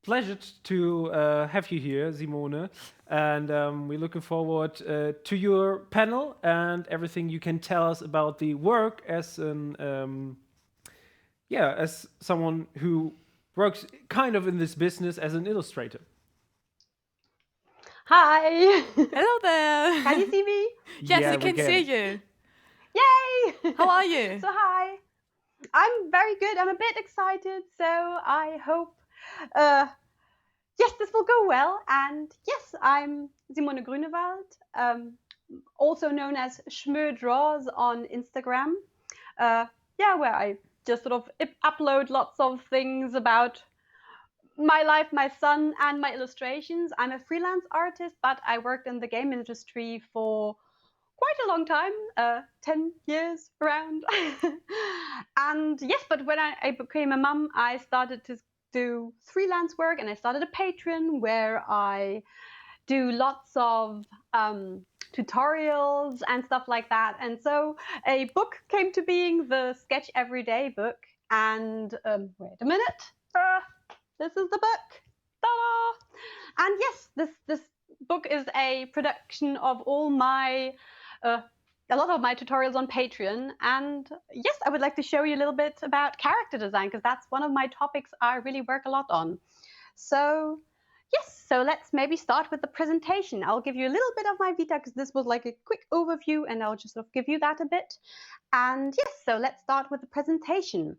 pleasure to have you here, Simone. And we're looking forward to your panel and everything you can tell us about the work as as someone who works kind of in this business as an illustrator. Hi! Hello there. Can you see me? Yes, Yeah, we we can see can. you. Yay! How are you? So hi. I'm very good. I'm a bit excited, so I hope yes, this will go well. And yes, I'm Simone Grünewald, also known as Schmö Draws on Instagram. Where I just sort of upload lots of things about my life, my son, and my illustrations. I'm a freelance artist, but I worked in the game industry for quite a long time, 10 years around. And yes, but when I became a mum, I started to do freelance work, and I started a Patreon where I do lots of tutorials and stuff like that. And so a book came to being, the Sketch Everyday book. And wait a minute. This is the book. Ta-da! And yes, this book is a production of all my a lot of my tutorials on Patreon. And yes, I would like to show you a little bit about character design, because that's one of my topics I really work a lot on. So yes, so let's maybe start with the presentation. I'll give you a little bit of my vita, because this was like a quick overview, and I'll just sort of give you that a bit. And yes, so let's start with the presentation.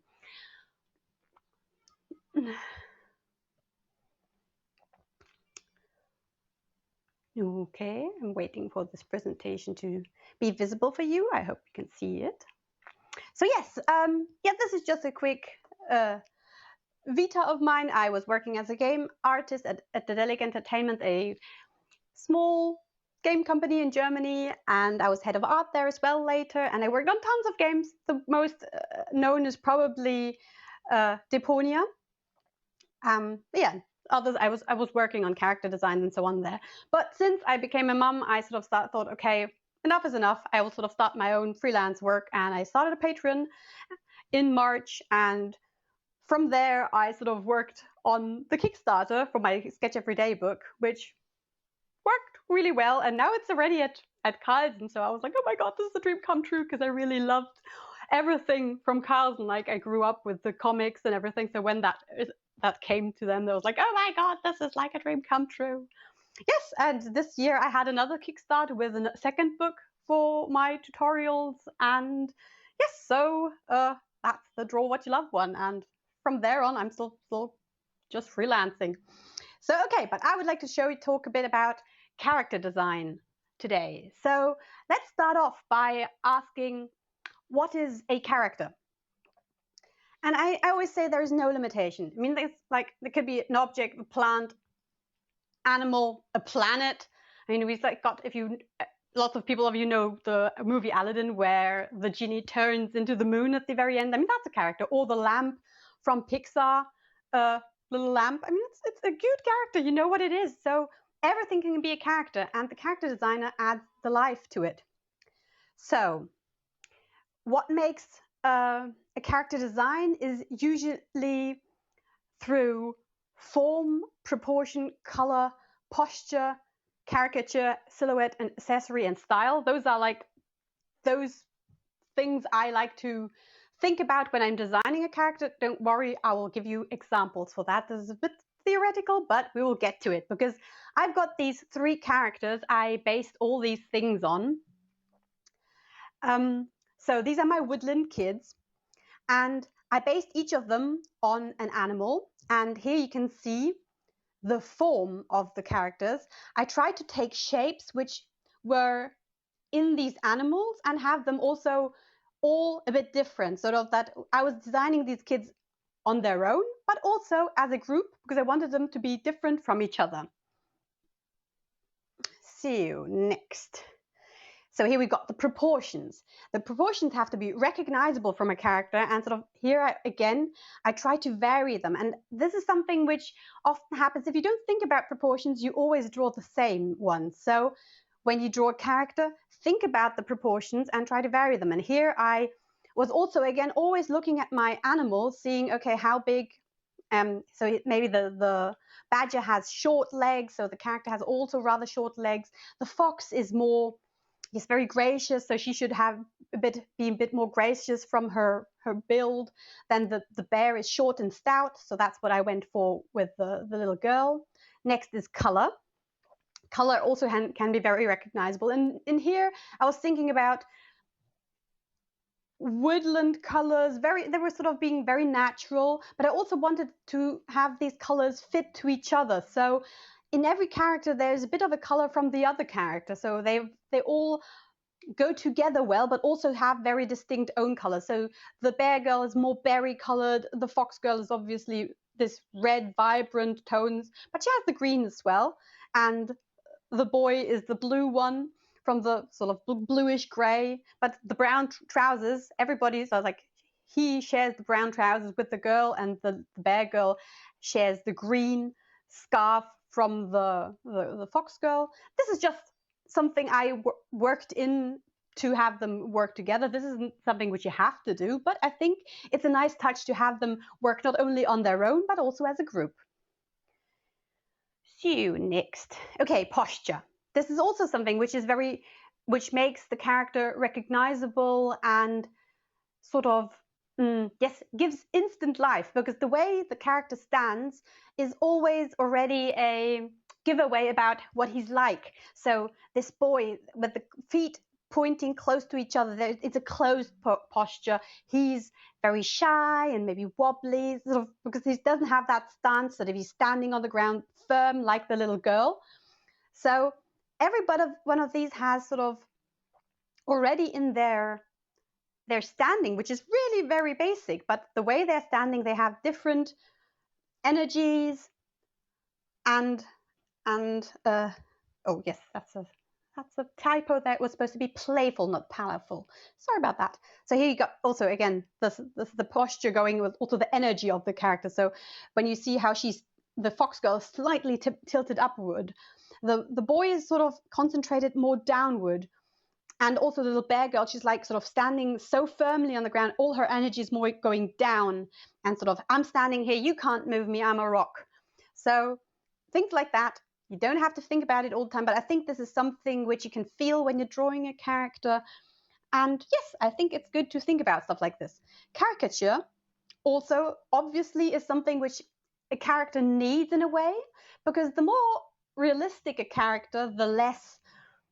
Okay, I'm waiting for this presentation to be visible for you. I hope you can see it. So yes, this is just a quick vita of mine. I was working as a game artist at the Delic Entertainment, a small game company in Germany, and I was head of art there as well later, and I worked on tons of games. The most known is probably Deponia. Others I was working on character design and so on there. But since I became a mum, I sort of thought, okay, enough is enough. I will sort of start my own freelance work, and I started a Patreon in March, and from there I sort of worked on the Kickstarter for my Sketch Everyday book, which worked really well, and now it's already at Carlsen. So I was like, oh my god, this is a dream come true, because I really loved everything from Carlsen. Like, I grew up with the comics and everything, so when that came to them, they was like, oh my god, this is like a dream come true. Yes, and this year I had another Kickstarter with a second book for my tutorials, and yes, so that's the Draw What You Love one, and from there on I'm still just freelancing. So okay, but I would like to talk a bit about character design today. So let's start off by asking, what is a character? And I always say there is no limitation. I mean, there's like, there could be an object, a plant, animal, a planet. I mean, we've like got, if you, lots of people of you know the movie Aladdin, where the genie turns into the moon at the very end. I mean, that's a character. Or the lamp from Pixar, little lamp. I mean, it's a good character. You know what it is. So everything can be a character, and the character designer adds the life to it. So what makes a character design is usually through form, proportion, color, posture, caricature, silhouette, and accessory and style. Those are like those things I like to think about when I'm designing a character. Don't worry, I will give you examples for that. This is a bit theoretical, but we will get to it, because I've got these 3 characters I based all these things on. So these are my woodland kids, and I based each of them on an animal. And here you can see the form of the characters. I tried to take shapes which were in these animals and have them also all a bit different, sort of that I was designing these kids on their own, but also as a group, because I wanted them to be different from each other. See you next. So here we've got the proportions. The proportions have to be recognizable from a character, and sort of here again, I try to vary them. And this is something which often happens if you don't think about proportions, you always draw the same ones. So when you draw a character, think about the proportions and try to vary them. And here I was also, again, always looking at my animals, seeing, okay, how big So maybe the badger has short legs, so the character has also rather short legs. The fox is more, yes, very gracious, so she should have be a bit more gracious from her build. Then the bear is short and stout, so that's what I went for with the little girl. Next is color. Color also can be very recognizable. And in here, I was thinking about woodland colors. They were sort of being very natural, but I also wanted to have these colors fit to each other. So in every character, there's a bit of a color from the other character. So they all go together well, but also have very distinct own colors. So the bear girl is more berry colored. The fox girl is obviously this red, vibrant tones, but she has the green as well. And the boy is the blue one from the sort of bluish gray, but the brown trousers, everybody, so like he shares the brown trousers with the girl, and the bear girl shares the green scarf from the fox girl. This is just something I worked in to have them work together. This isn't something which you have to do, but I think it's a nice touch to have them work not only on their own, but also as a group. So next, okay, posture. This is also something which makes the character recognizable and sort of, yes, gives instant life, because the way the character stands is always already a giveaway about what he's like. So this boy with the feet pointing close to each other, it's a closed posture. He's very shy and maybe wobbly, sort of, because he doesn't have that stance that if he's standing on the ground firm like the little girl. So every one of these has sort of already in their standing, which is really very basic, but the way they're standing, they have different energies and oh yes, that's a typo. That was supposed to be playful, not powerful. Sorry about that. So here you got also, again, this is the posture going with also the energy of the character. So when you see how the fox girl is slightly tilted upward, the boy is sort of concentrated more downward, and also the little bear girl, she's like sort of standing so firmly on the ground, all her energy is more going down, and sort of, I'm standing here, you can't move me, I'm a rock. So things like that. You don't have to think about it all the time, but I think this is something which you can feel when you're drawing a character. And yes, I think it's good to think about stuff like this. Caricature also obviously is something which a character needs in a way, because the more realistic a character, the less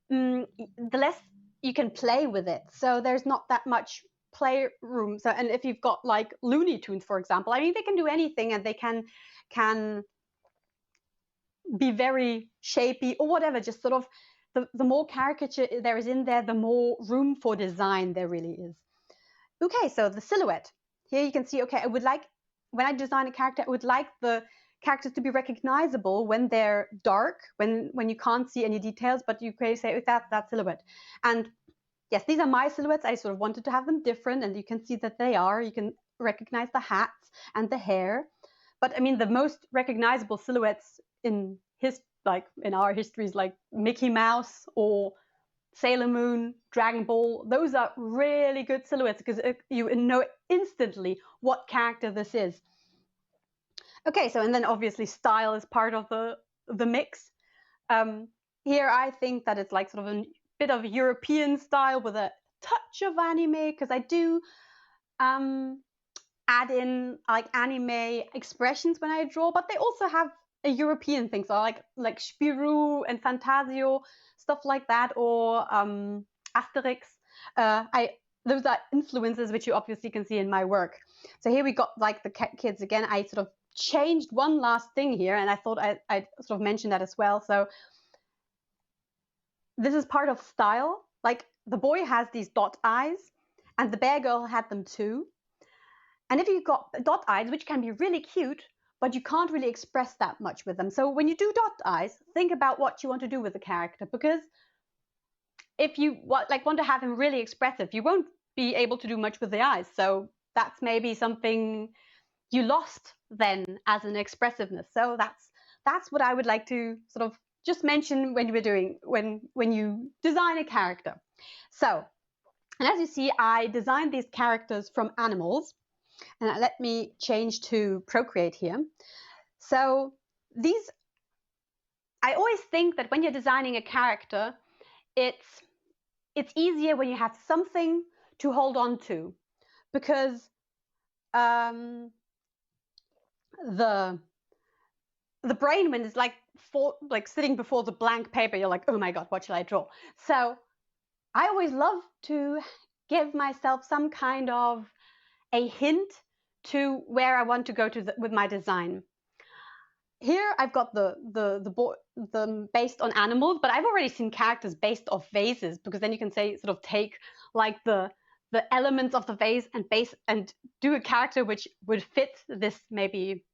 you can play with it. So there's not that much playroom. So, and if you've got like Looney Tunes, for example, I mean, they can do anything, and they can be very shapy or whatever. Just sort of the more caricature there is in there, the more room for design there really is. Okay, so the silhouette. Here you can see, okay, I would like, when I design a character, I would like the characters to be recognizable when they're dark, when you can't see any details, but you can say that silhouette. And yes, these are my silhouettes. I sort of wanted to have them different, and you can see that they are. You can recognize the hats and the hair. But I mean, the most recognizable silhouettes in our histories, like Mickey Mouse or Sailor Moon, Dragon Ball, those are really good silhouettes because you know instantly what character this is. Okay, so and then obviously style is part of the mix. Here I think that it's like sort of a bit of European style with a touch of anime, because I do add in like anime expressions when I draw, but they also have a European thing, so like Spirou and Fantasio, stuff like that, or Asterix. Those are influences which you obviously can see in my work. So here we got like the kids again. I sort of changed one last thing here, and I thought I'd sort of mention that as well. So this is part of style. Like the boy has these dot eyes, and the bear girl had them too. And if you've got dot eyes, which can be really cute, but you can't really express that much with them. So when you do dot eyes, think about what you want to do with the character, because if you want to have him really expressive, you won't be able to do much with the eyes. So that's maybe something you lost then as an expressiveness. So that's what I would like to sort of just mention when you design a character. So, and as you see, I designed these characters from animals. And let me change to Procreate here. So these, I always think that when you're designing a character, it's easier when you have something to hold on to, because the brain, when it's like sitting before the blank paper, you're like, oh my god, what should I draw? So I always love to give myself some kind of a hint to where I want to go to with my design. Here I've got the based on animals, but I've already seen characters based off vases, because then you can say sort of take like the elements of the vase and do a character which would fit this maybe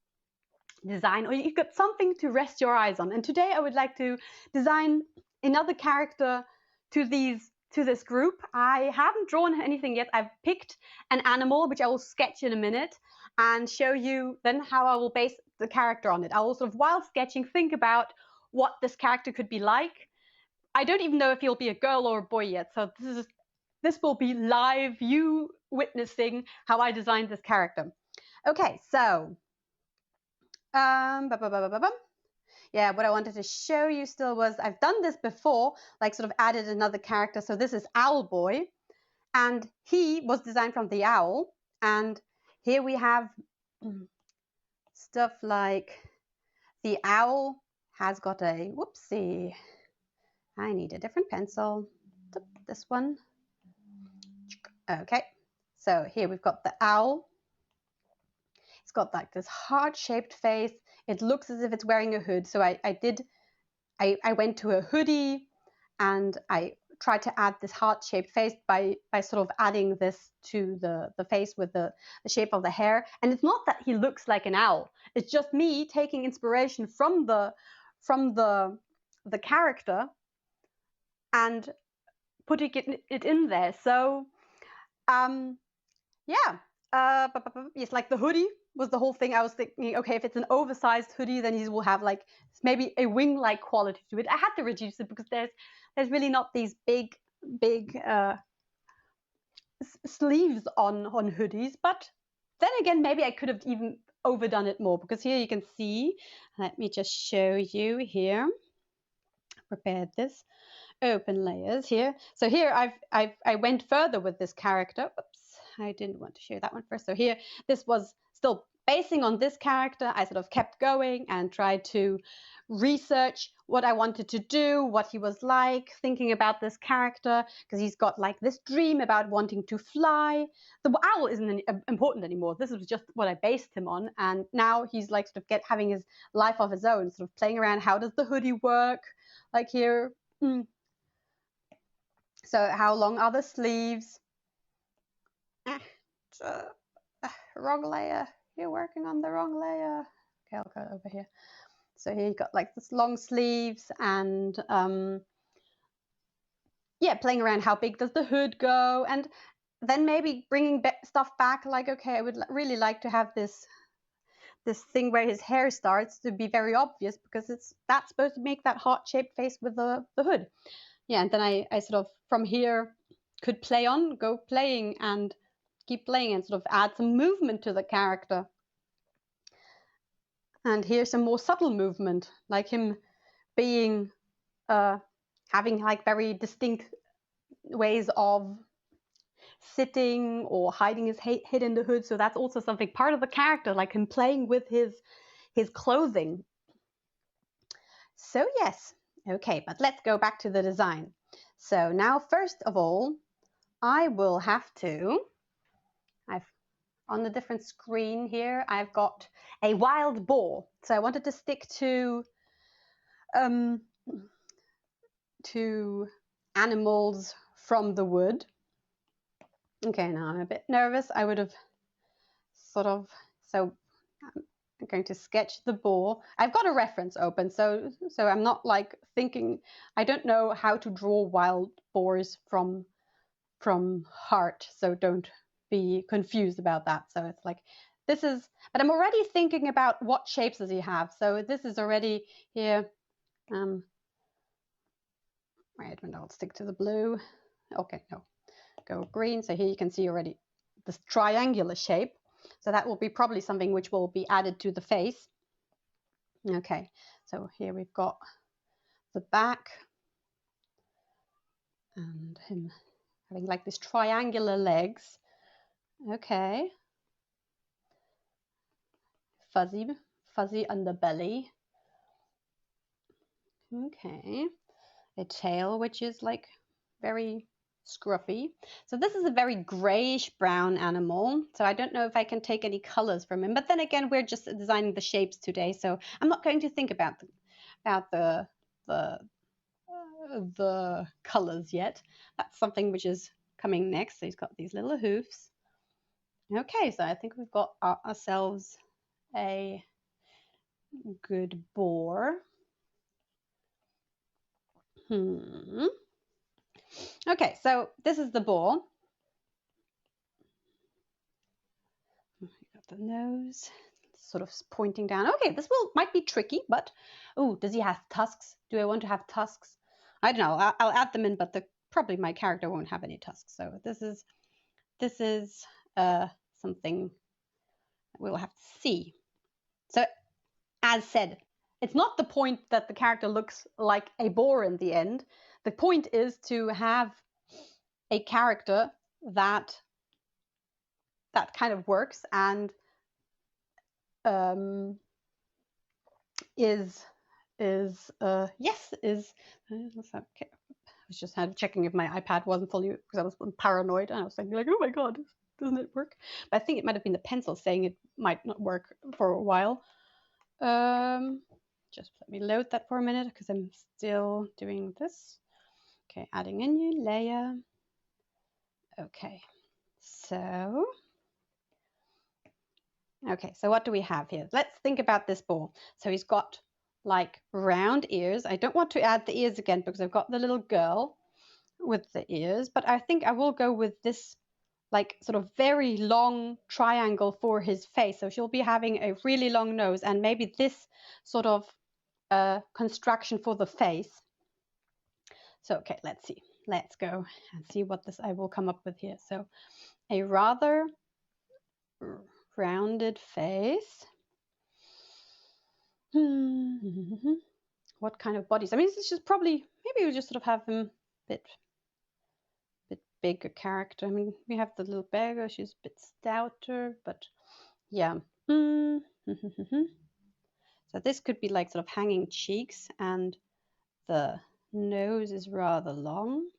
design, or you've got something to rest your eyes on. And today I would like to design another character to this group. I haven't drawn anything yet. I've picked an animal, which I will sketch in a minute and show you then how I will base the character on it. I will sort of, while sketching, think about what this character could be like. I don't even know if he'll be a girl or a boy yet, so this will be live, you witnessing how I designed this character. Okay, so yeah, what I wanted to show you still was, I've done this before, like sort of added another character. So this is Owl Boy, and he was designed from the owl. And here we have stuff like the owl has got a, whoopsie, I need a different pencil, this one. Okay, so here we've got the owl. It's got like this heart-shaped face. It looks as if it's wearing a hood. So I went to a hoodie and I tried to add this heart-shaped face by sort of adding this to the face with the shape of the hair. And it's not that he looks like an owl. It's just me taking inspiration from the character and putting it in there. So yeah, it's like the hoodie was the whole thing. I was thinking, okay, if it's an oversized hoodie, then he will have like maybe a wing-like quality to it. I had to reduce it because there's really not these big sleeves on hoodies. But then again, maybe I could have even overdone it more, because here you can see. Let me just show you here. Prepared this. Open layers here. So here I went further with this character. Oops, I didn't want to show that one first. So here, this was still basing on this character. I sort of kept going and tried to research what I wanted to do, what he was like, thinking about this character, because he's got like this dream about wanting to fly. The owl isn't important anymore. This was just what I based him on. And now he's like sort of having his life of his own, sort of playing around. How does the hoodie work? Like here. So how long are the sleeves? Wrong layer. You're working on the wrong layer. Okay, I'll go over here. So here you got like this long sleeves, and yeah, playing around how big does the hood go, and then maybe bringing stuff back, like, okay, I would really like to have this thing where his hair starts to be very obvious, because that's supposed to make that heart-shaped face with the hood. Yeah, and then I sort of from here could go playing and keep playing and sort of add some movement to the character. And here's some more subtle movement, like him being having like very distinct ways of sitting or hiding his head in the hood. So that's also something part of the character, like him playing with his clothing. So yes, okay, but let's go back to the design. So now, first of all, I will have to, on the different screen here, I've got a wild boar. So I wanted to stick to animals from the wood. Okay, now I'm a bit nervous. I would have sort of, so I'm going to sketch the boar. I've got a reference open, so I'm not like thinking, I don't know how to draw wild boars from heart, so don't be confused about that. So it's like, this is, but I'm already thinking about what shapes does he have. So this is already here. Wait a minute, I'll stick to the blue. Okay, no, go green. So here you can see already this triangular shape. So that will be probably something which will be added to the face. Okay, so here we've got the back and him having like this triangular legs. Okay. Fuzzy underbelly. Okay. A tail which is like very scruffy. So this is a very grayish brown animal. So I don't know if I can take any colors from him. But then again, we're just designing the shapes today, so I'm not going to think about the colors yet. That's something which is coming next. So he's got these little hoofs. Okay, so I think we've got ourselves a good boar. Okay, so this is the boar. Got the nose sort of pointing down. Okay, this might be tricky, but oh, does he have tusks? Do I want to have tusks? I don't know. I'll add them in, but probably my character won't have any tusks. So this is something we'll have to see. So as said, it's not the point that the character looks like a boar in the end. The point is to have a character that kind of works and is okay. I was just checking if my iPad wasn't fully, because I was paranoid and I was thinking like, oh my god, doesn't it work? But I think it might have been the pencil saying it might not work for a while. Just let me load that for a minute because I'm still doing this. Okay, adding a new layer. Okay, so what do we have here? Let's think about this boar. So he's got like round ears. I don't want to add the ears again because I've got the little girl with the ears, but I think I will go with this like sort of very long triangle for his face. So she'll be having a really long nose and maybe this sort of construction for the face. So, okay, let's see. Let's go and see what I will come up with here. So a rather rounded face. What kind of bodies? I mean, this is probably, maybe we'll just sort of have him a bit bigger character. I mean, we have the little beggar, she's a bit stouter, but yeah. So this could be like sort of hanging cheeks and the nose is rather long.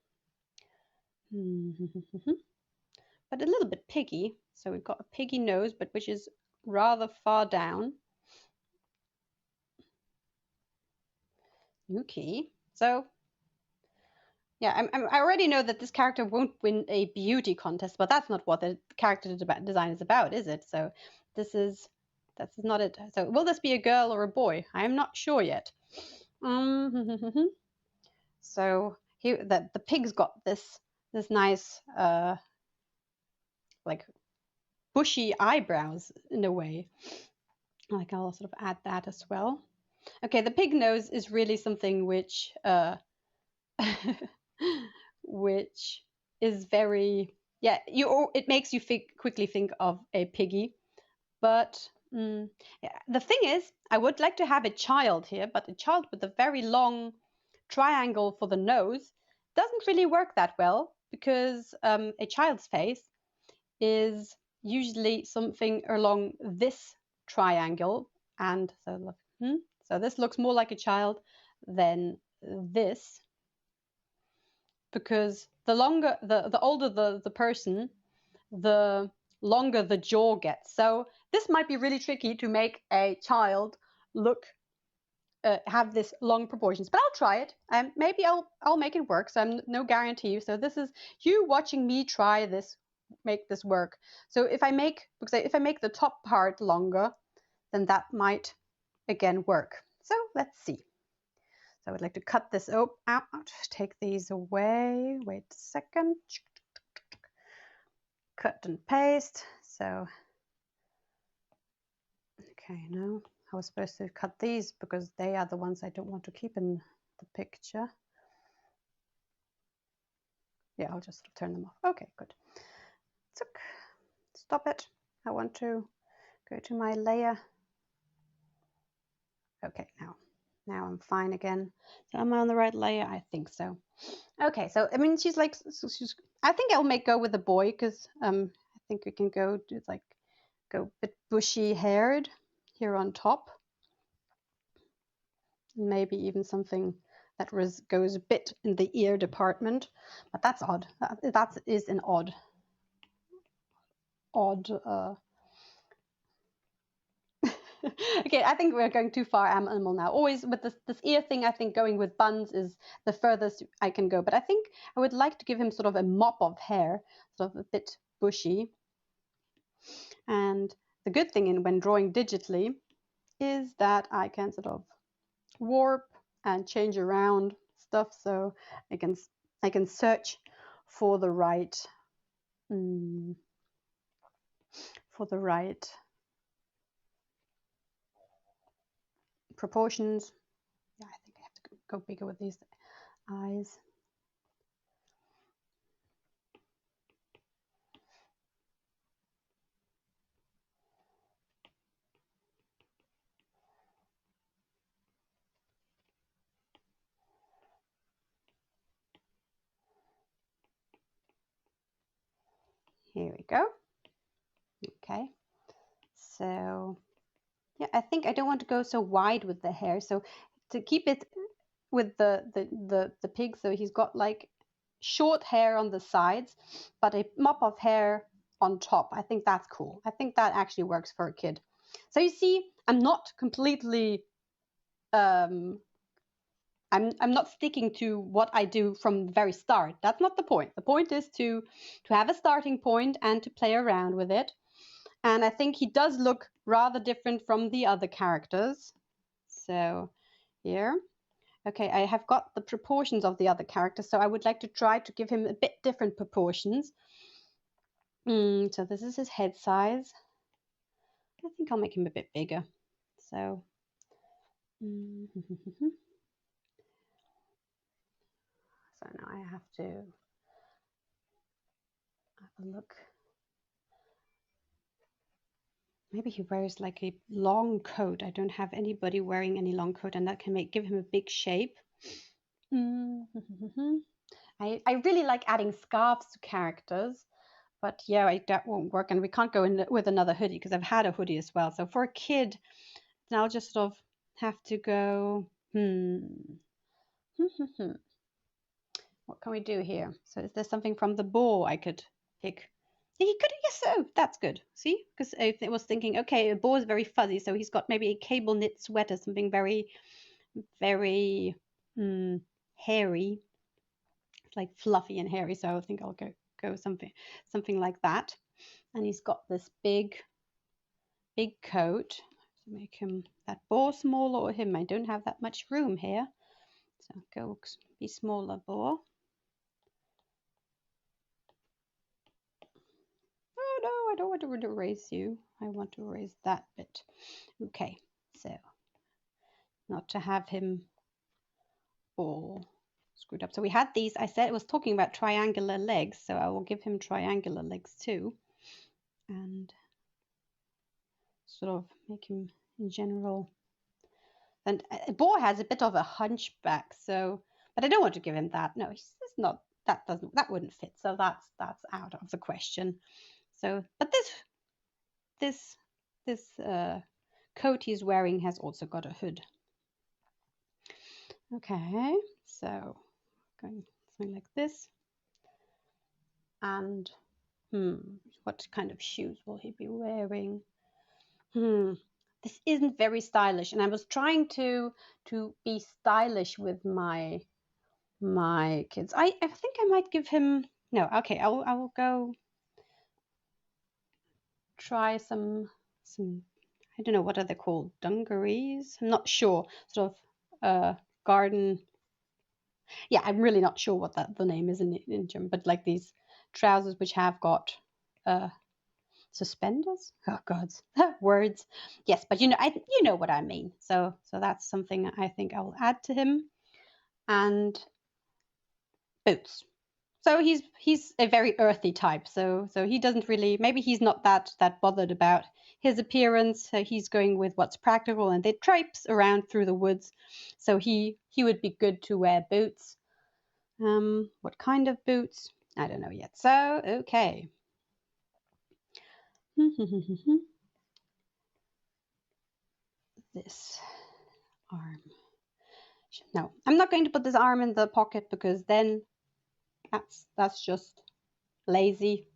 But a little bit piggy. So we've got a piggy nose, but which is rather far down. Okay, so yeah, I already know that this character won't win a beauty contest, but that's not what the character design is about, is it? So that's not it. So will this be a girl or a boy? I'm not sure yet. So here, the pig's got this nice like bushy eyebrows in a way. Like I'll sort of add that as well. Okay, the pig nose is really something which which is very, yeah, it makes you quickly think of a piggy. But yeah, the thing is, I would like to have a child here, but a child with a very long triangle for the nose doesn't really work that well because a child's face is usually something along this triangle, and so look, so this looks more like a child than this, because the longer the older the person, the longer the jaw gets. So this might be really tricky to make a child look have this long proportions, but I'll try it. Maybe I'll make it work. So I'm no guarantee. So this is you watching me try this, make this work. So if I make the top part longer, then that might again work. So let's see. So I would like to cut this out, take these away. Wait a second. Cut and paste. So, okay, now I was supposed to cut these because they are the ones I don't want to keep in the picture. I'll just turn them off. Okay, good. Stop it. I want to go to my layer. Okay, now I'm fine again. So am I on the right layer? I think so. Okay, so I mean, she's like, I think I'll go with the boy, because I think we can go a bit bushy haired here on top. Maybe even something that goes a bit in the ear department, but that's odd. That is an odd. Okay, I think we're going too far animal now. Always with this ear thing, I think going with buns is the furthest I can go. But I think I would like to give him sort of a mop of hair, sort of a bit bushy. And the good thing when drawing digitally is that I can sort of warp and change around stuff, so I can search for the right proportions. Yeah, I think I have to go bigger with these eyes. Here we go. Okay, so yeah, I think I don't want to go so wide with the hair, so to keep it with the pig, so he's got like short hair on the sides but a mop of hair on top. I think that's cool. I think that actually works for a kid. So you see, I'm not completely I'm not sticking to what I do from the very start. That's not the point. The point is to have a starting point and to play around with it. And I think he does look rather different from the other characters. So here, okay, I have got the proportions of the other characters, so I would like to try to give him a bit different proportions. So this is his head size. I think I'll make him a bit bigger. So so now I have to have a look. Maybe he wears like a long coat. I don't have anybody wearing any long coat, and that can give him a big shape. I really like adding scarves to characters, but yeah, that won't work, and we can't go in with another hoodie because I've had a hoodie as well. So for a kid, then I'll just sort of have to go, what can we do here? So is there something from the bow I could pick? He could, yes, oh, that's good. See, because I was thinking, okay, a bow is very fuzzy, so he's got maybe a cable knit sweater, something very, very hairy, like fluffy and hairy. So I think I'll go something like that. And he's got this big coat to make him that bow smaller, or him. I don't have that much room here, so go be smaller bow. Oh no, I don't want to erase you. I want to erase that bit. Okay, so not to have him all screwed up. So we had these, I was talking about triangular legs, so I will give him triangular legs too, and sort of make him in general. And a boar has a bit of a hunchback, so, but I don't want to give him that. No, it's not, that wouldn't fit. So that's out of the question. So, but this coat he's wearing has also got a hood. Okay, so going something like this. And what kind of shoes will he be wearing? This isn't very stylish, and I was trying to be stylish with my kids. I think I might give him, no, okay, I will go try some I don't know, what are they called, dungarees? I'm not sure, sort of garden. Yeah, I'm really not sure what the name is in German, but like these trousers which have got suspenders. Oh God, words. Yes, but you know what I mean. So that's something I think I will add to him, and boots. So he's a very earthy type. So he doesn't really, maybe he's not that bothered about his appearance. So he's going with what's practical, and they traipse around through the woods. So he would be good to wear boots. What kind of boots? I don't know yet. So okay. This arm. No, I'm not going to put this arm in the pocket because then that's just lazy.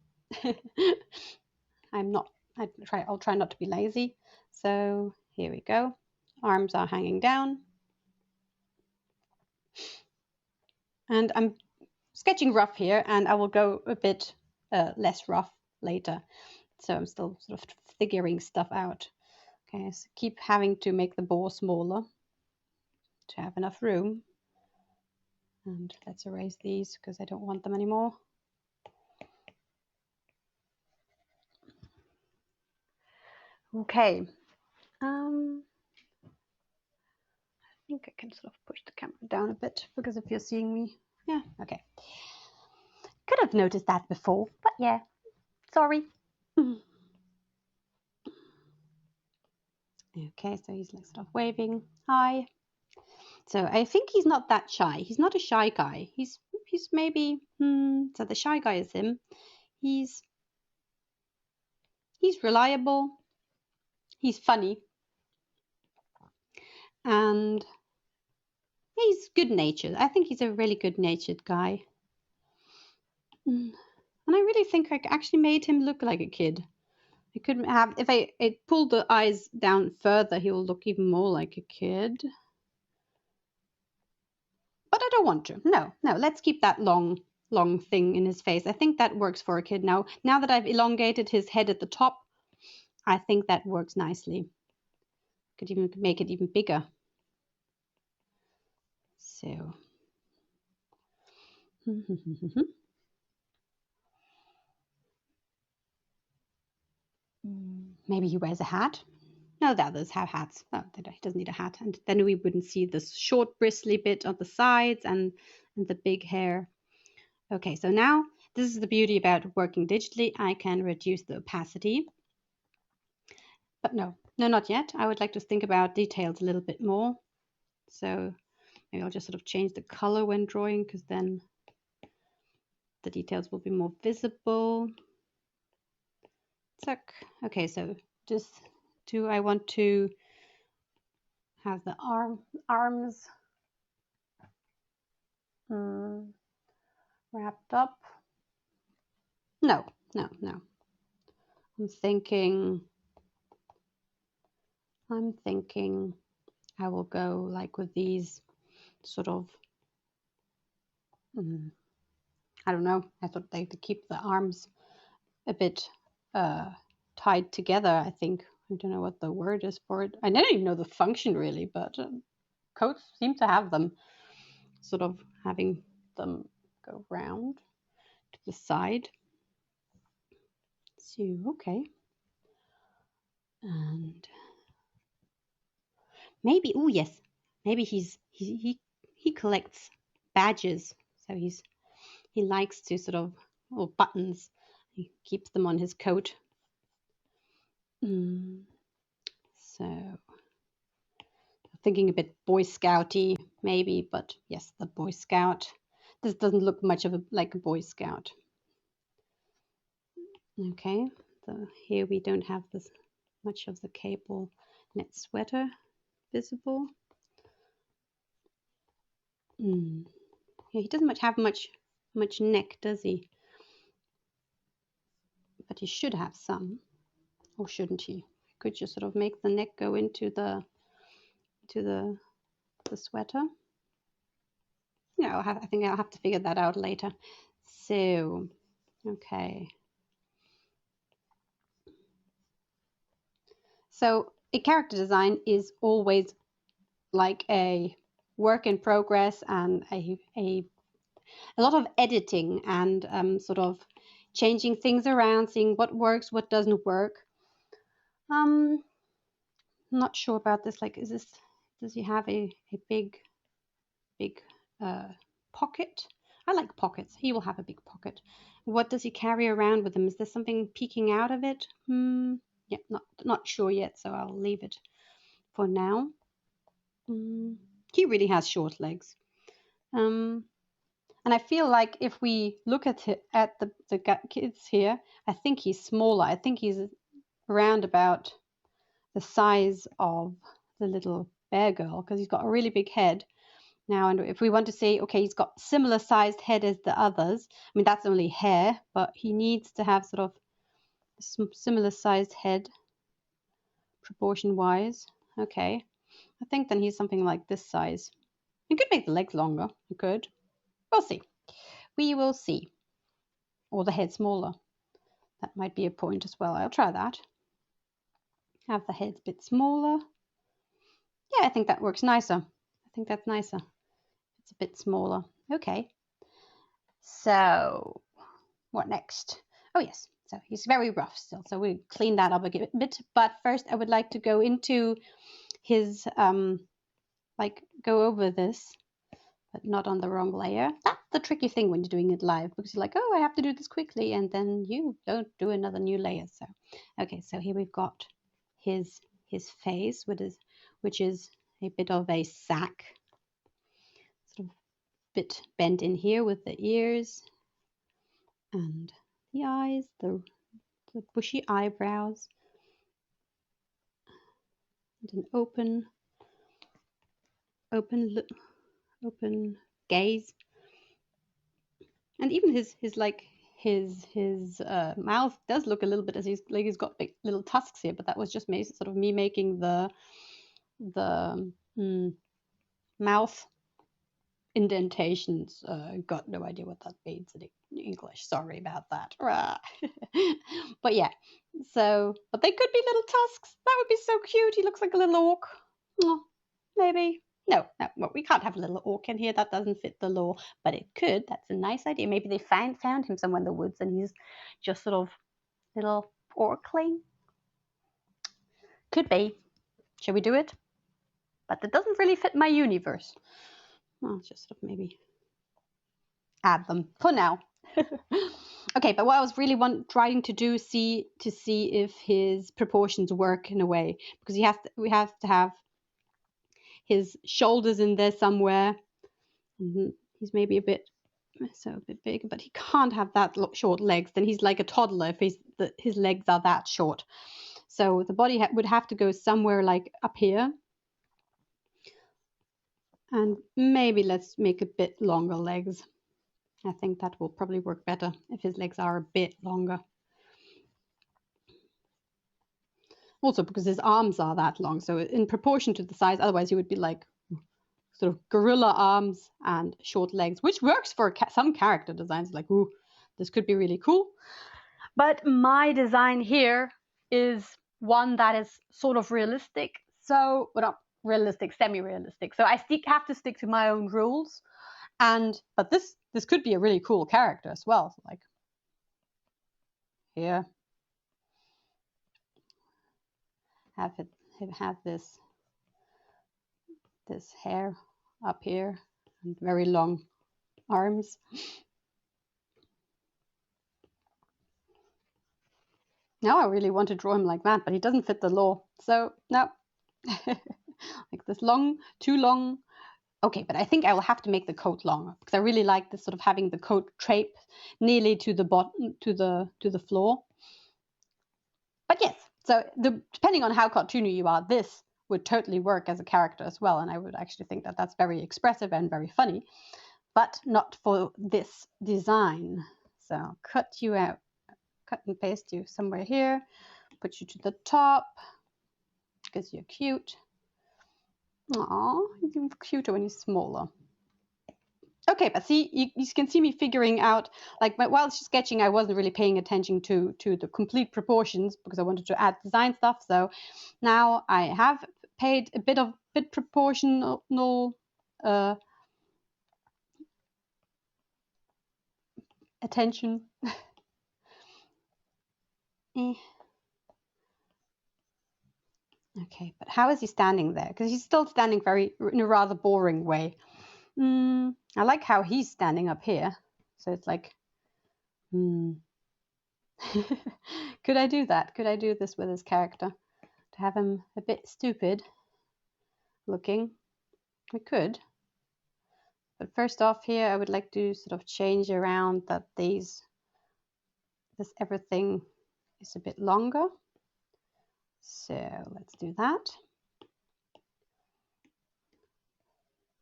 I'll try not to be lazy. So here we go. Arms are hanging down. And I'm sketching rough here, and I will go a bit less rough later. So I'm still sort of figuring stuff out. Okay, so keep having to make the bore smaller to have enough room. And let's erase these because I don't want them anymore. Okay. I think I can sort of push the camera down a bit because if you're seeing me, yeah, okay. Could have noticed that before, but yeah, sorry. Okay, so he's like sort of waving hi. So I think he's not that shy. He's not a shy guy. He's maybe so the shy guy is him. He's reliable. He's funny. And he's good-natured. I think he's a really good-natured guy. And I really think I actually made him look like a kid. I could have, if I pulled the eyes down further, he will look even more like a kid. But I don't want to. No, let's keep that long thing in his face. I think that works for a kid now. Now that I've elongated his head at the top, I think that works nicely. Could even make it even bigger. So. Maybe he wears a hat. No, the others have hats. Oh, he doesn't need a hat. And then we wouldn't see this short bristly bit on the sides and the big hair. Okay, so now this is the beauty about working digitally. I can reduce the opacity. But no, not yet. I would like to think about details a little bit more. So maybe I'll just sort of change the color when drawing because then the details will be more visible. Tuck. Okay, so do I want to have the arms wrapped up? No. I'm thinking I will go like with these sort of, I don't know, I thought they could keep the arms a bit tied together, I think. I don't know what the word is for it. I don't even know the function really, but coats seem to have them, sort of having them go round to the side. So, okay. And maybe, oh yes, maybe he collects badges. So he likes to sort of, or buttons. He keeps them on his coat. So thinking a bit Boy Scouty maybe, but yes, the Boy Scout. This doesn't look much of like a Boy Scout. Okay, so here we don't have this much of the cable net sweater visible. Yeah, he doesn't have much neck, does he? But he should have some, or shouldn't he? Could just sort of make the neck go into the sweater. Yeah, I think I'll have to figure that out later. So, okay. So a character design is always like a work in progress and a lot of editing and sort of changing things around, seeing what works, what doesn't work. I'm not sure about this. Like, does he have a big pocket? I like pockets. He will have a big pocket. What does he carry around with him? Is there something peeking out of it? Yeah, not sure yet, so I'll leave it for now. He really has short legs. And I feel like if we look at the kids here, I think he's smaller. I think he's around about the size of the little bear girl, because he's got a really big head. Now, and if we want to say, okay, he's got similar sized head as the others, I mean, that's only hair, but he needs to have sort of similar sized head proportion wise. Okay, I think then he's something like this size. You could make the legs longer. You could. We'll see. We will see. Or the head smaller. That might be a point as well. I'll try that. Have the head a bit smaller. Yeah, I think that works nicer. I think that's nicer. It's a bit smaller. Okay. So, what next? Oh, yes. So he's very rough still. So we clean that up a bit. But first, I would like to go into his, go over this, but not on the wrong layer. That's the tricky thing when you're doing it live, because you're like, oh, I have to do this quickly, and then you don't do another new layer. So, okay, so here we've got his face, which is a bit of a sack, sort of bit bent in here with the ears and the eyes, the bushy eyebrows, and an open gaze, and even his mouth does look a little bit as he's got big little tusks here, but that was just me making the mouth indentations. Got no idea what that means in English. Sorry about that. But yeah, but they could be little tusks. That would be so cute. He looks like a little orc. Oh, maybe. No, well, we can't have a little orc in here. That doesn't fit the law, but it could. That's a nice idea. Maybe they found him somewhere in the woods and he's just sort of little orcling. Could be. Shall we do it? But it doesn't really fit my universe. I'll just sort of maybe add them for now. Okay, but what I was really trying to do see if his proportions work in a way, because we have to have his shoulders in there somewhere. He's maybe a bit big, but he can't have that short legs. Then he's like a toddler if his legs are that short. So the body would have to go somewhere like up here. And maybe let's make a bit longer legs. I think that will probably work better if his legs are a bit longer. Also because his arms are that long, so in proportion to the size, otherwise he would be like sort of gorilla arms and short legs, which works for some character designs, like, ooh, this could be really cool. But my design here is one that is sort of realistic, so, well, not realistic, semi-realistic. So I have to stick to my own rules, but this could be a really cool character as well. So like here, have this hair up here and very long arms. Now I really want to draw him like that, but he doesn't fit the law. So no, like this too long. Okay, but I think I will have to make the coat longer because I really like this sort of having the coat drape nearly to the bottom, to the floor. But yes, so depending on how cartoony you are, this would totally work as a character as well, and I would actually think that that's very expressive and very funny, but not for this design. So I'll cut you out, cut and paste you somewhere here, put you to the top because you're cute. Aw, he's even cuter when he's smaller. Okay, but see, you can see me figuring out, like, while sketching, I wasn't really paying attention to the complete proportions because I wanted to add design stuff. So now I have paid a bit proportional attention. Okay, but how is he standing there? Because he's still standing in a rather boring way. I like how he's standing up here. So it's like, could I do that? Could I do this with his character? To have him a bit stupid looking? We could. But first off here, I would like to sort of change around that this everything is a bit longer. So let's do that.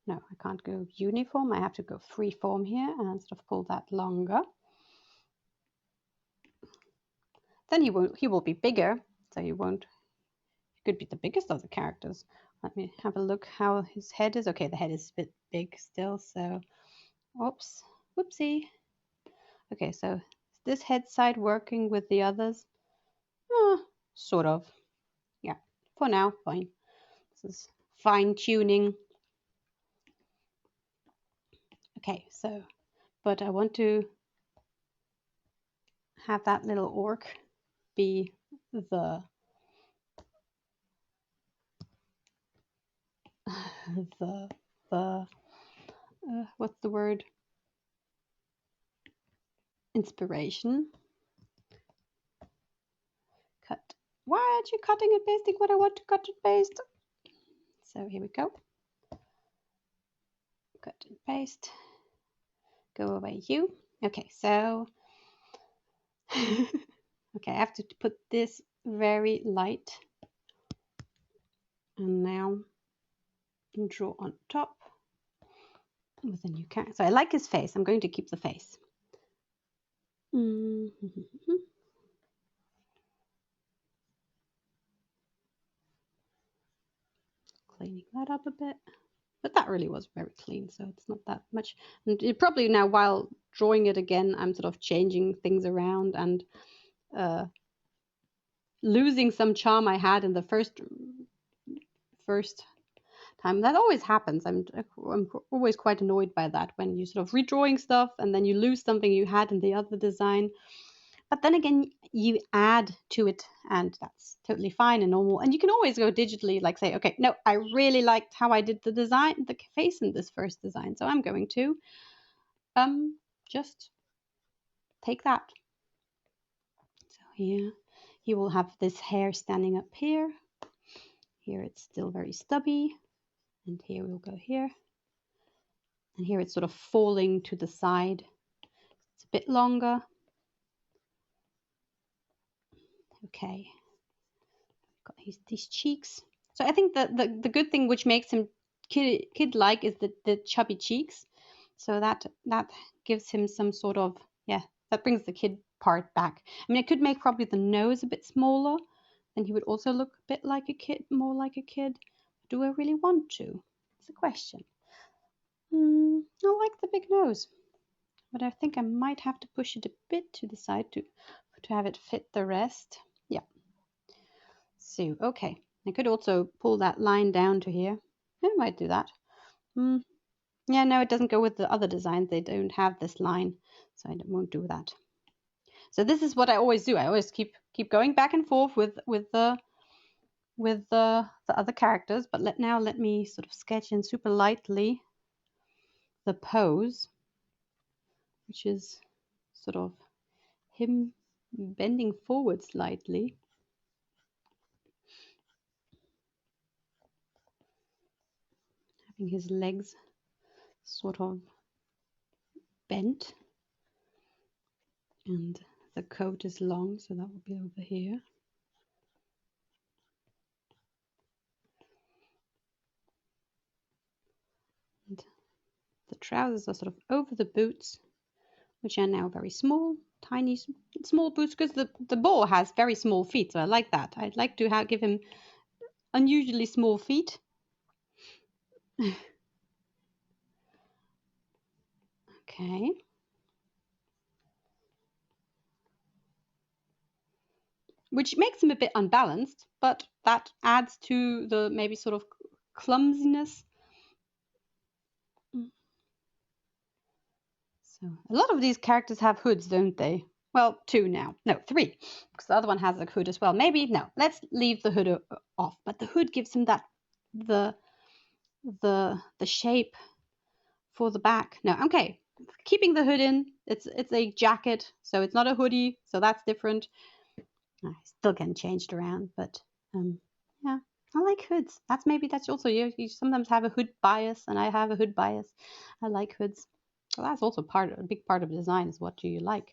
No, I can't go uniform. I have to go freeform here and sort of pull that longer. Then he will be bigger, so he could be the biggest of the characters. Let me have a look how his head is. Okay, the head is a bit big still, so oops, whoopsie. Okay, so this head side working with the others? Sort of. Yeah, for now, fine. This is fine tuning. Okay, so, but I want to have that little orc be the what's the word? Inspiration. Cut. Why aren't you cutting and pasting what I want to cut and paste? So here we go. Cut and paste. Go away, you. Okay, so okay, I have to put this very light, and now draw on top with a new character. So I like his face. I'm going to keep the face. Cleaning that up a bit. But that really was very clean, so it's not that much. And it probably now, while drawing it again, I'm sort of changing things around and losing some charm I had in the first time. That always happens. I'm always quite annoyed by that, when you sort of redrawing stuff and then you lose something you had in the other design. But then again, you add to it, and that's totally fine and normal. And you can always go digitally, like say, okay, no, I really liked how I did the design, the face in this first design, so I'm going to just take that. So here, he will have this hair standing up here. Here it's still very stubby, and here we'll go here. And here it's sort of falling to the side. It's a bit longer. Okay, got these cheeks. So I think that the good thing which makes him kid-like is the chubby cheeks. So that gives him some sort of, yeah, that brings the kid part back. I mean, I could make probably the nose a bit smaller, and he would also look a bit like a kid, more like a kid. Do I really want to? It's a question. I like the big nose, but I think I might have to push it a bit to the side to have it fit the rest. Yeah. So, okay. I could also pull that line down to here. I might do that. Yeah, no, it doesn't go with the other designs. They don't have this line, so I won't do that. So this is what I always do. I always keep going back and forth with the other characters. But let me sort of sketch in super lightly the pose, which is sort of him bending forward slightly. Having his legs sort of bent. And the coat is long, so that will be over here. And the trousers are sort of over the boots, which are now very small, tiny, small boots, because the boar has very small feet, so I like that. I'd like to give him unusually small feet. Okay. Which makes him a bit unbalanced, but that adds to the maybe sort of clumsiness. So a lot of these characters have hoods, don't they? Well, 2 now. No, 3, because the other one has a hood as well. Maybe, no, let's leave the hood off. But the hood gives him that, the shape for the back. No, okay. Keeping the hood in. It's a jacket, so it's not a hoodie, so that's different. I still can change it around, but yeah, I like hoods. That's also you sometimes have a hood bias, and I have a hood bias. I like hoods. So that's also a big part of design is what do you like.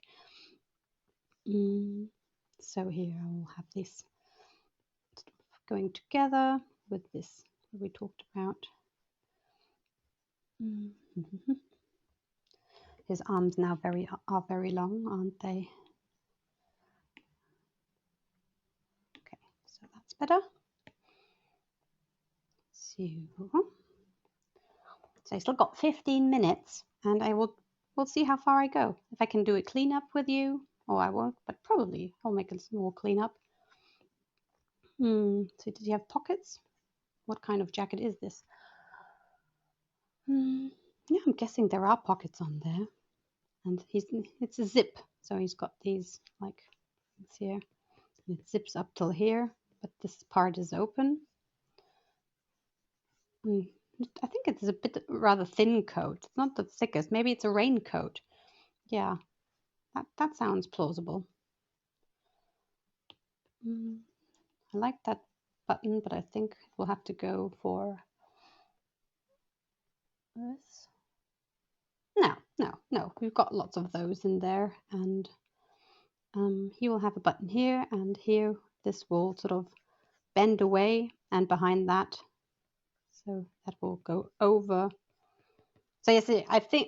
So here I will have this going together with this that we talked about. His arms now are very long, aren't they? Okay, so that's better. So I still got 15 minutes, and we'll see how far I go. If I can do a cleanup with you, or I won't, but probably I'll make a small cleanup. So did he have pockets? What kind of jacket is this? Yeah, I'm guessing there are pockets on there, and it's a zip, so he's got these like it's here. It zips up till here, but this part is open. I think it's a bit rather thin coat. It's not the thickest. Maybe it's a raincoat. Yeah, that sounds plausible. I like that button, but I think we'll have to go for this. No. We've got lots of those in there, and he will have a button here, and here this will sort of bend away, and behind that, so that will go over. So yes,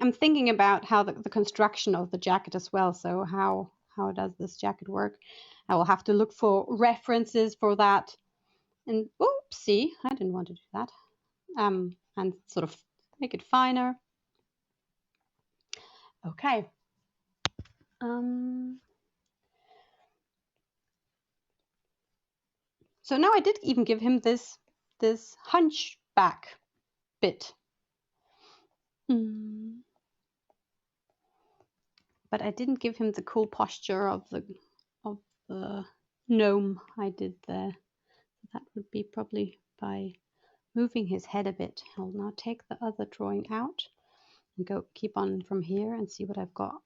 I'm thinking about how the construction of the jacket as well. So how does this jacket work? I will have to look for references for that. And oopsie, I didn't want to do that. And sort of make it finer. Okay. So now I did even give him this hunchback bit. But I didn't give him the cool posture of the gnome I did there. That would be probably by moving his head a bit. I'll now take the other drawing out and keep on from here and see what I've got.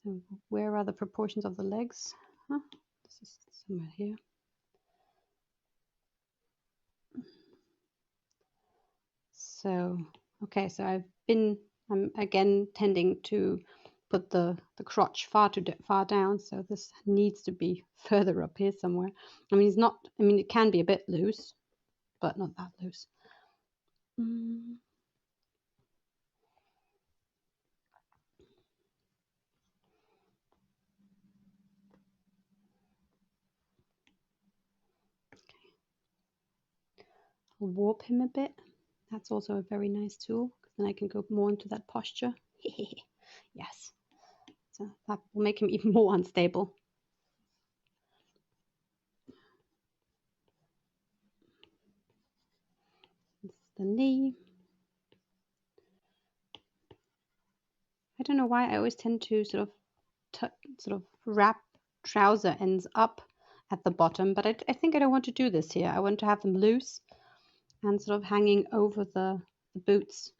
So where are the proportions of the legs? This is somewhere here. So, okay, so I'm again tending to put the crotch far down, so this needs to be further up here somewhere. I mean, it can be a bit loose, but not that loose. I'll warp him a bit. That's also a very nice tool, because then I can go more into that posture. Yes. So that will make him even more unstable. This is the knee. I don't know why I always tend to sort of wrap trouser ends up at the bottom, but I think I don't want to do this here. I want to have them loose and sort of hanging over the boots,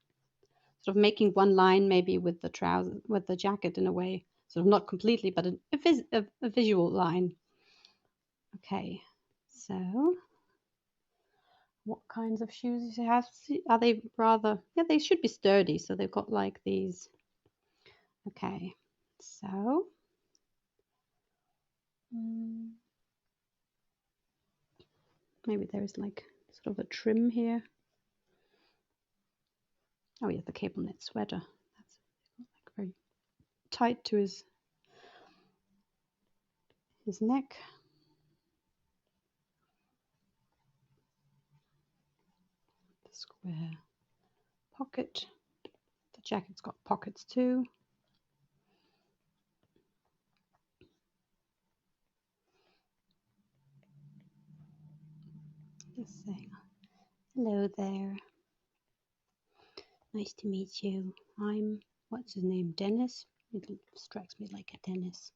sort of making one line maybe with the trouser, with the jacket in a way, sort of not completely, but a visual line. Okay, so what kinds of shoes do you have? Are they rather, yeah, they should be sturdy, so they've got like these. Okay, so maybe there's like sort of a trim here. Oh yeah, the cable knit sweater. That's like very tight to his neck. The square pocket. The jacket's got pockets too. Just saying hello there. Nice to meet you. I'm, what's his name, Dennis? It strikes me like a Dennis.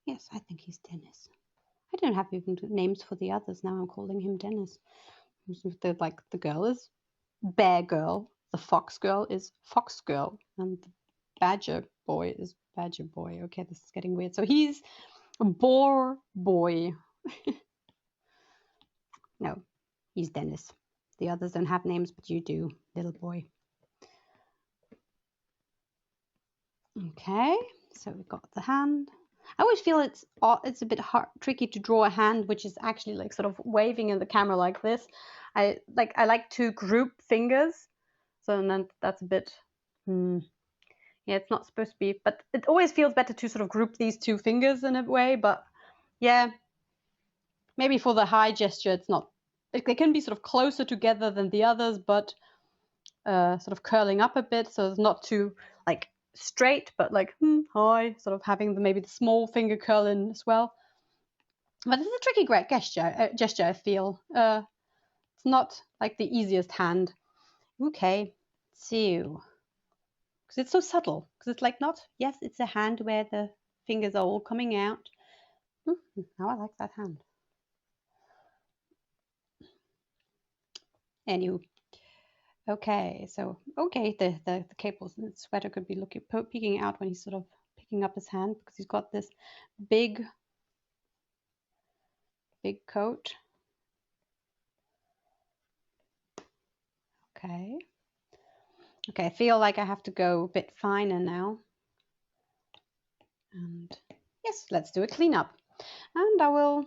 Yes, I think he's Dennis. I don't have even names for the others now. I'm calling him Dennis. Like the girl is bear girl. The fox girl is fox girl. And the badger boy is badger boy. Okay, this is getting weird. So he's a boar boy. No, he's Dennis. The others don't have names, but you do, little boy. Okay, so we've got the hand. I always feel it's a bit tricky to draw a hand which is actually like sort of waving in the camera like this. I like to group fingers, so then that's a bit yeah, it's not supposed to be, but it always feels better to sort of group these two fingers in a way. But yeah, maybe for the high gesture it's not, they can be sort of closer together than the others, but sort of curling up a bit, so it's not too like straight, but like high, sort of having maybe the small finger curl in as well. But it's a tricky great gesture, I feel. It's not like the easiest hand. Okay, so because it's so subtle, because it's like not, yes, it's a hand where the fingers are all coming out. Now I like that hand. Anywho. Okay, so the cables in the sweater could be peeking out when he's sort of picking up his hand, because he's got this big coat. Okay, I feel like I have to go a bit finer now. And yes, let's do a cleanup. And I will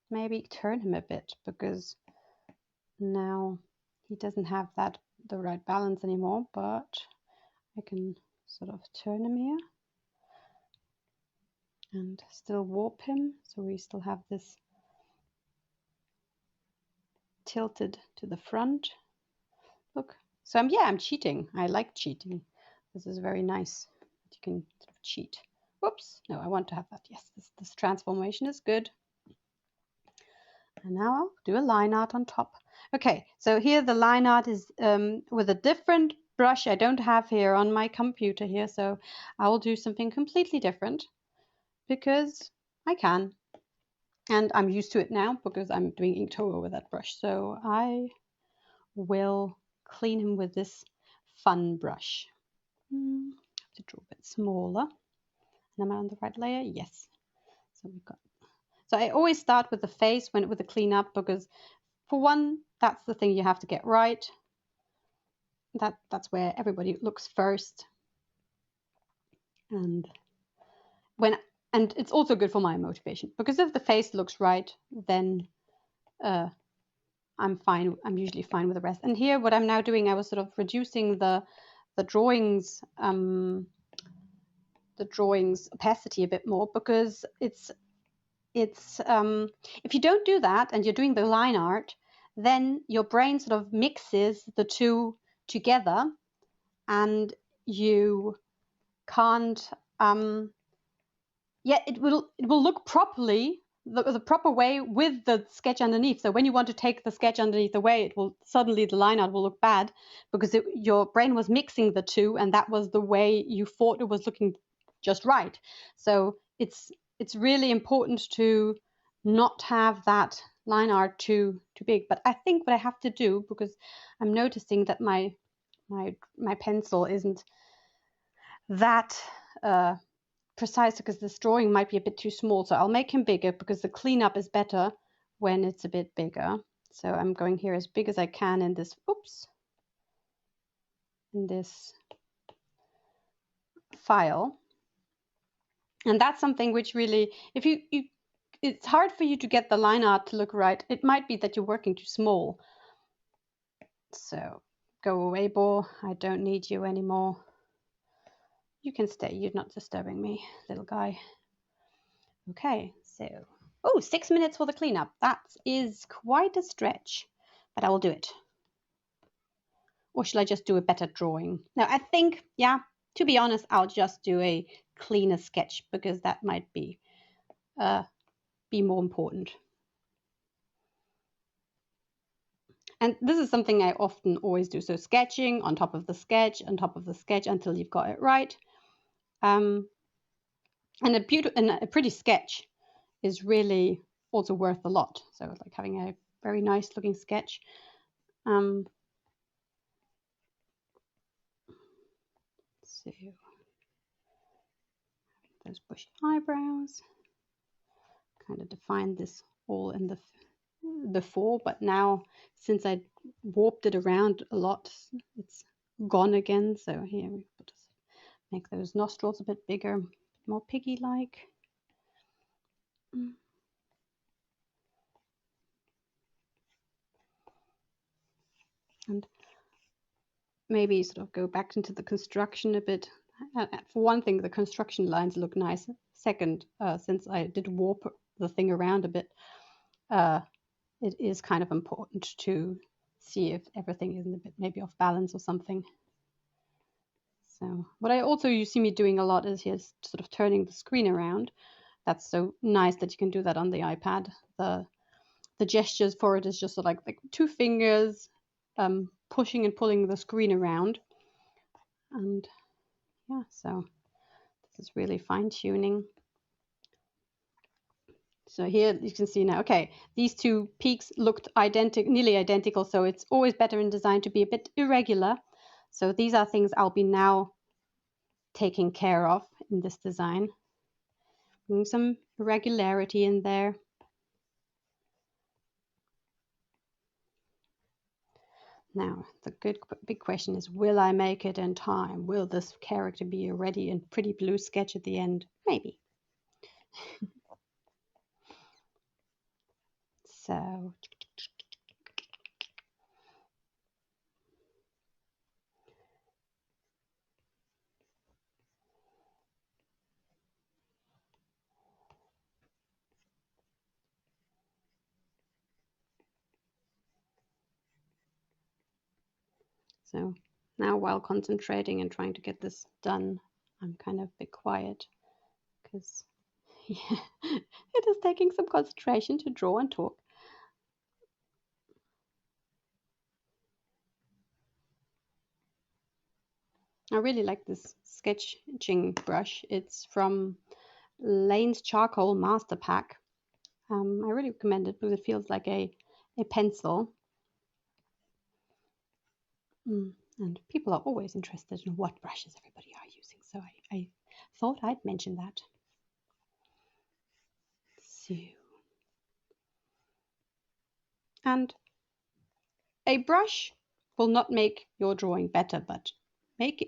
maybe turn him a bit, because now he doesn't have the right balance anymore, but I can sort of turn him here and still warp him, so we still have this tilted to the front. Look, so I'm cheating. I like cheating. This is very nice. You can sort of cheat. Whoops, no, I want to have that. Yes, this transformation is good. And now I'll do a line art on top. Okay, so here the line art is with a different brush I don't have here on my computer here, so I will do something completely different because I can. And I'm used to it now because I'm doing Inktober with that brush. So I will clean him with this fun brush. I have to draw a bit smaller. And am I on the right layer? Yes. So I always start with the face with the cleanup, because for one, that's the thing you have to get right. That's where everybody looks first. And it's also good for my motivation, because if the face looks right, then I'm fine. I'm usually fine with the rest. And here, what I'm now doing, I was sort of reducing the drawings opacity a bit more, because it's if you don't do that and you're doing the line art, then your brain sort of mixes the two together, and you can't. It will look properly, the proper way with the sketch underneath. So when you want to take the sketch underneath away, it will suddenly, the line art will look bad, because your brain was mixing the two, and that was the way you thought it was looking just right. So it's really important to not have that line art too big. But I think what I have to do, because I'm noticing that my pencil isn't that precise, because this drawing might be a bit too small. So I'll make him bigger, because the cleanup is better when it's a bit bigger. So I'm going here as big as I can in this, in this file. And that's something which really, if it's hard for you to get the line art to look right. It might be that you're working too small. So go away, boar. I don't need you anymore. You can stay. You're not disturbing me, little guy. Okay, so 6 minutes for the cleanup. That is quite a stretch, but I will do it. Or should I just do a better drawing? No, I think, yeah, to be honest, I'll just do a cleaner sketch, because that might be more important. And this is something I often always do. So sketching on top of the sketch, on top of the sketch, until you've got it right. And a pretty sketch is really also worth a lot. So like having a very nice looking sketch. So those bushy eyebrows, kind of defined this all in the before, but now since I warped it around a lot, it's gone again. So here we just make those nostrils a bit bigger, more piggy-like. And maybe sort of go back into the construction a bit. For one thing, the construction lines look nice. Second, since I did warp the thing around a bit, it is kind of important to see if everything isn't a bit maybe off balance or something. So what I also, you see me doing a lot is here sort of turning the screen around. That's so nice that you can do that on the iPad. The gestures for it is just sort of like 2 fingers pushing and pulling the screen around. And yeah, so this is really fine tuning. So here you can see now, okay, these 2 peaks looked nearly identical, so it's always better in design to be a bit irregular. So these are things I'll be now taking care of in this design. Bring some irregularity in there. Now, the big question is, will I make it in time? Will this character be a ready and pretty blue sketch at the end? Maybe. So, now while concentrating and trying to get this done, I'm kind of a bit quiet because yeah, it is taking some concentration to draw and talk. I really like this sketching brush. It's from Lane's Charcoal Master Pack. I really recommend it because it feels like a pencil. And people are always interested in what brushes everybody are using. So I thought I'd mention that. So, and a brush will not make your drawing better, but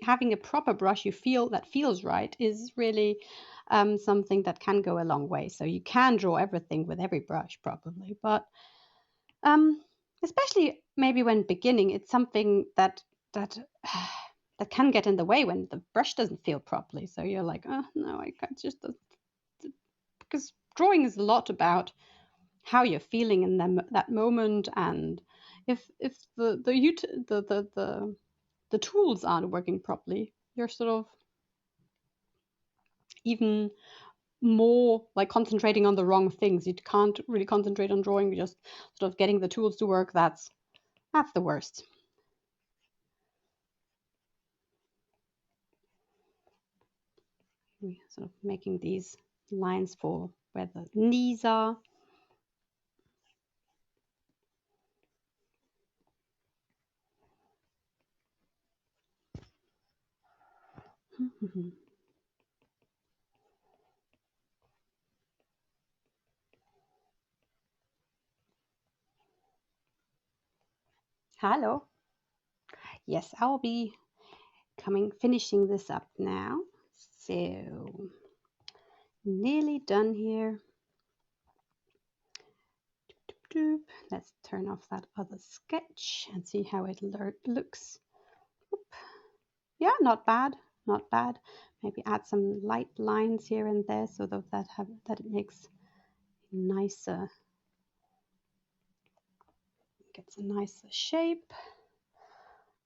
having a proper brush that feels right is really something that can go a long way. So you can draw everything with every brush probably, but especially maybe when beginning, it's something that can get in the way when the brush doesn't feel properly. So you're like, oh no, I can't just, because drawing is a lot about how you're feeling in that moment, and if the tools aren't working properly, you're sort of even more like concentrating on the wrong things. You can't really concentrate on drawing, just sort of getting the tools to work. That's the worst. Sort of making these lines for where the knees are. Hello. Yes, I'll be finishing this up now. So nearly done here. Let's turn off that other sketch and see how it looks. Oop. Yeah, not bad, not bad. Maybe add some light lines here and there so that it makes nicer, gets a nicer shape.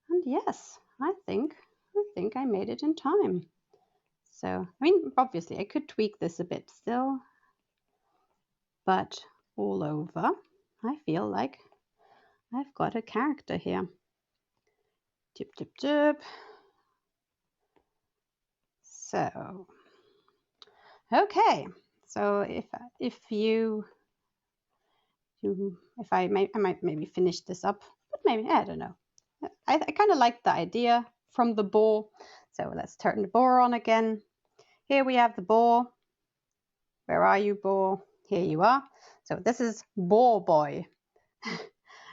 And yes, I think I made it in time. So, I mean, obviously I could tweak this a bit still, but all over, I feel like I've got a character here. Tip, tip, tip. So, okay. So if I might maybe finish this up, but maybe I don't know. I kind of like the idea from the ball. So let's turn the boar on again. Here we have the boar. Where are you, boar? Here you are. So this is Boar Boy.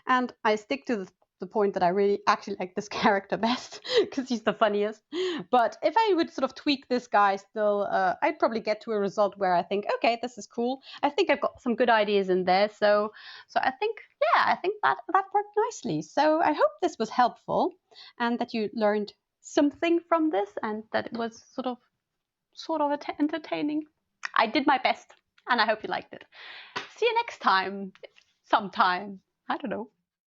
And I stick to the point that I really actually like this character best because he's the funniest. But if I would sort of tweak this guy still, I'd probably get to a result where I think, okay, this is cool. I think I've got some good ideas in there. So I think, yeah, I think that worked nicely. So I hope this was helpful and that you learned something from this and that it was sort of entertaining. I did my best and I hope you liked it. See you next time, sometime. I don't know.